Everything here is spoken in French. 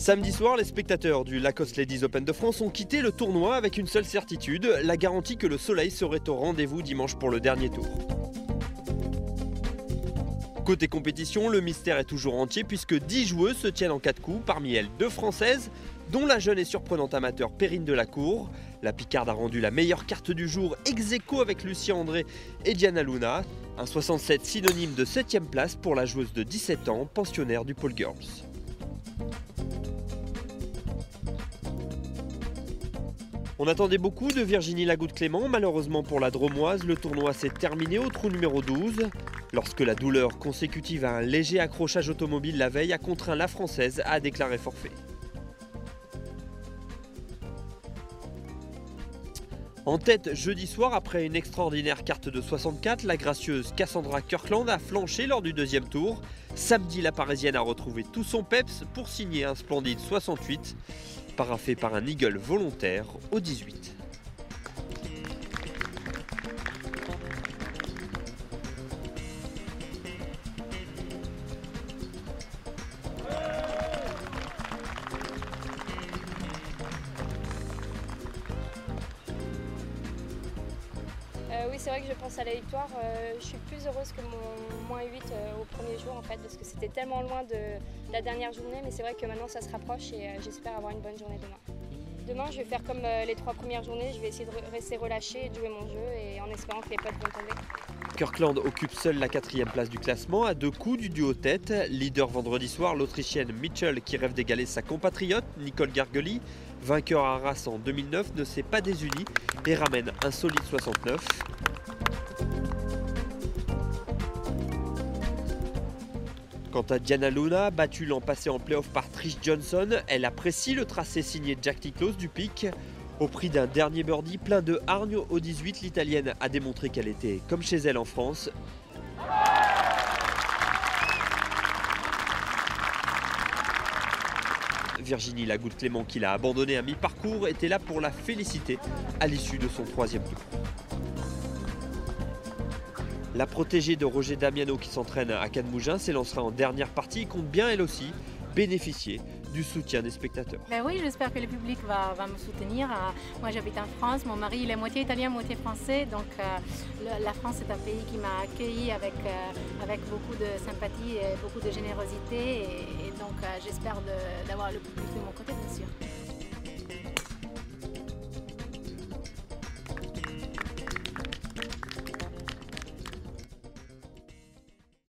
Samedi soir, les spectateurs du Lacoste Ladies Open de France ont quitté le tournoi avec une seule certitude, la garantie que le soleil serait au rendez-vous dimanche pour le dernier tour. Côté compétition, le mystère est toujours entier puisque 10 joueuses se tiennent en 4 coups, parmi elles 2 françaises, dont la jeune et surprenante amateur Perrine Delacour. La Picarde a rendu la meilleure carte du jour ex aequo avec Lucia André et Diana Luna. Un 67 synonyme de 7ème place pour la joueuse de 17 ans, pensionnaire du Pole Girls. On attendait beaucoup de Virginie Lagoutte-Clément. Malheureusement pour la Dromoise, le tournoi s'est terminé au trou numéro 12. Lorsque la douleur consécutive à un léger accrochage automobile la veille a contraint la Française à déclarer forfait. En tête jeudi soir, après une extraordinaire carte de 64, la gracieuse Cassandra Kirkland a flanché lors du deuxième tour. Samedi, la Parisienne a retrouvé tout son peps pour signer un splendide 68, paraphé par un eagle volontaire au 18. Oui, c'est vrai que je pense à la victoire. Je suis plus heureuse que mon moins 8 au premier jour en fait, parce que c'était tellement loin de la dernière journée, mais c'est vrai que maintenant ça se rapproche et j'espère avoir une bonne journée demain. Demain, je vais faire comme les 3 premières journées, je vais essayer de rester relâchée et de jouer mon jeu et en espérant que les potes vont tomber. Kirkland occupe seule la 4e place du classement à 2 coups du duo tête. Leader vendredi soir, l'Autrichienne Mitchell qui rêve d'égaler sa compatriote Nicole Gargoli, vainqueur à Arras en 2009, ne s'est pas désunie et ramène un solide 69. Quant à Diana Luna, battue l'an passé en play-off par Trish Johnson, elle apprécie le tracé signé Jack Nicklaus du Pic. Au prix d'un dernier birdie plein de hargne au 18, l'Italienne a démontré qu'elle était comme chez elle en France. Virginie Lagoutte-Clément, qui l'a abandonnée à mi-parcours, était là pour la féliciter à l'issue de son 3e tour. La protégée de Roger Damiano qui s'entraîne à Cannes-Mougins s'élancera en dernière partie et compte bien elle aussi bénéficier du soutien des spectateurs. Ben oui, j'espère que le public va me soutenir. Moi j'habite en France, mon mari il est moitié italien, moitié français, donc la France est un pays qui m'a accueilli avec beaucoup de sympathie et beaucoup de générosité et donc j'espère d'avoir le public de mon côté bien sûr.